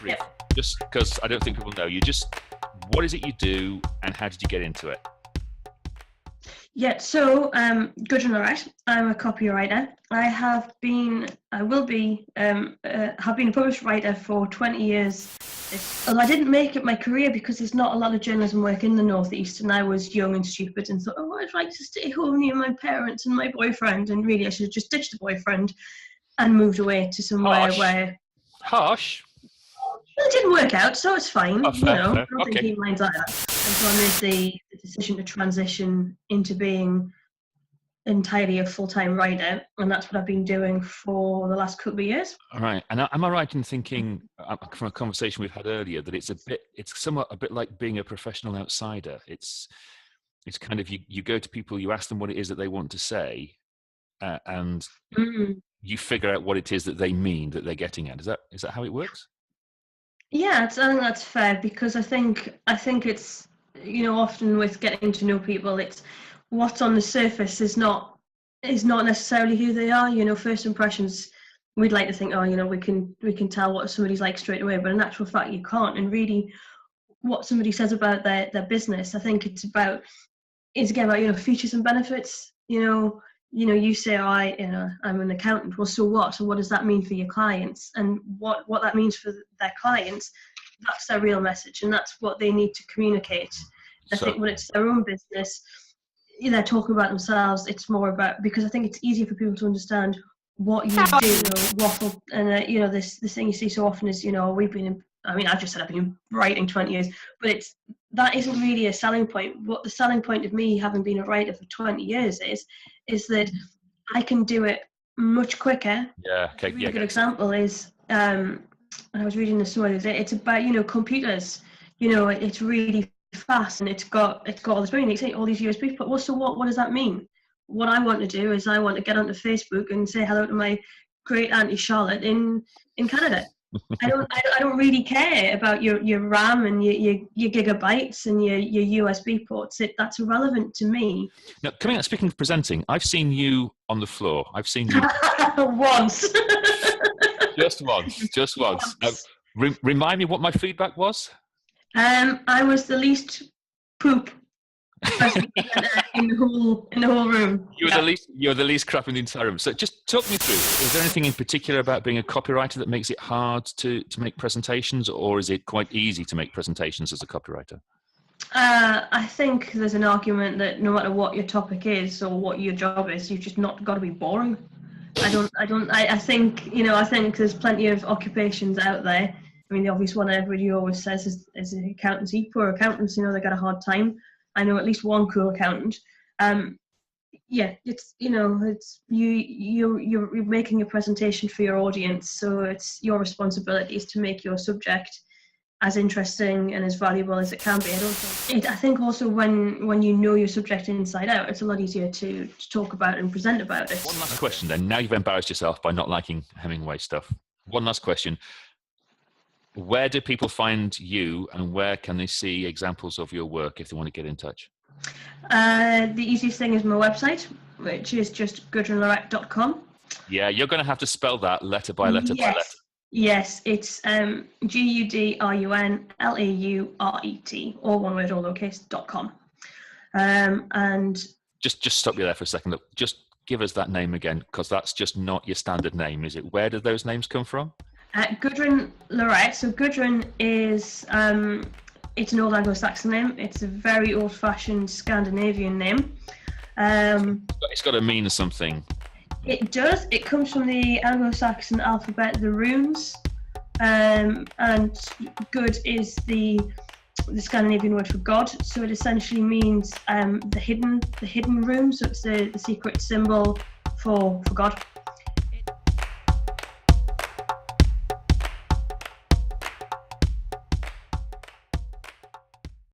brief, just because I don't think people know. What is it you do, and how did you get into it? Yeah, so Gudrun Lauret, I'm a copywriter. Have been a published writer for 20 years. Although I didn't make it my career because there's not a lot of journalism work in the Northeast, and I was young and stupid and thought, oh, I'd like to stay home near my parents and my boyfriend, and really I should have just ditched the boyfriend and moved away to somewhere where... Harsh. Well, it didn't work out, so it's fine. Oh, fair, I fair. don't think he minds either. And so I made the decision to transition into being entirely a full-time writer, and that's what I've been doing for the last couple of years. All right. And am I right in thinking, from a conversation we've had earlier, that it's somewhat a bit like being a professional outsider? It's kind of, you go to people, you ask them what it is that they want to say, and you figure out what it is that they mean, that they're getting at. Is that how it works? Yeah, I think that's fair, because I think it's, often with getting to know people, it's what's on the surface is not necessarily who they are. First impressions, we'd like to think, we can tell what somebody's like straight away, but in actual fact you can't. And really what somebody says about their business, I think it's again about features and benefits. You say, I'm an accountant. Well, so what? So what does that mean for your clients? And what that means for their clients, that's their real message, and that's what they need to communicate. I think when it's their own business, they're talking about themselves. It's more about, because I think it's easier for people to understand what you do, waffle, and this thing you see so often is, I've just said I've been writing 20 years, but that isn't really a selling point. What the selling point of me having been a writer for 20 years is that I can do it much quicker. Yeah. Okay. A really good example is, I was reading this the other day. It's about computers. It's really fast, and it's got all this brilliant, all these USB. But so what does that mean? What I want to do is I want to get onto Facebook and say hello to my great auntie Charlotte in Canada. I don't really care about your RAM and your gigabytes and your USB ports. That's irrelevant to me. Now, speaking of presenting, I've seen you on the floor. I've seen you once. Just once. Remind me what my feedback was. I was the least poop in the whole room. You're the least crap in the entire room. So just talk me through. Is there anything in particular about being a copywriter that makes it hard to make presentations, or is it quite easy to make presentations as a copywriter? I think there's an argument that no matter what your topic is or what your job is, you've just not got to be boring. I think there's plenty of occupations out there. I mean, the obvious one everybody always says is accountancy. Poor accountants, they got a hard time. I know at least one cool accountant. It's you're making a presentation for your audience, so it's your responsibility is to make your subject as interesting and as valuable as it can be. I think also when you know your subject inside out, it's a lot easier to talk about and present about it. One last question then. Now you've embarrassed yourself by not liking Hemingway stuff. One last question. Where do people find you, and where can they see examples of your work if they want to get in touch? The easiest thing is my website, which is just gudrunlauret.com. Yeah, you're going to have to spell that letter by letter by letter. Yes, it's GUDRUNLAURET, all one word, all lowercase, .com. And just stop you there for a second. Look, just give us that name again, because that's just not your standard name, is it? Where do those names come from? Gudrun Lauret. So Gudrun is it's an old Anglo-Saxon name. It's a very old-fashioned Scandinavian name. It's got to mean something. It does. It comes from the Anglo-Saxon alphabet, the runes, and Gud is the Scandinavian word for God. So it essentially means the hidden room. So it's the secret symbol for God.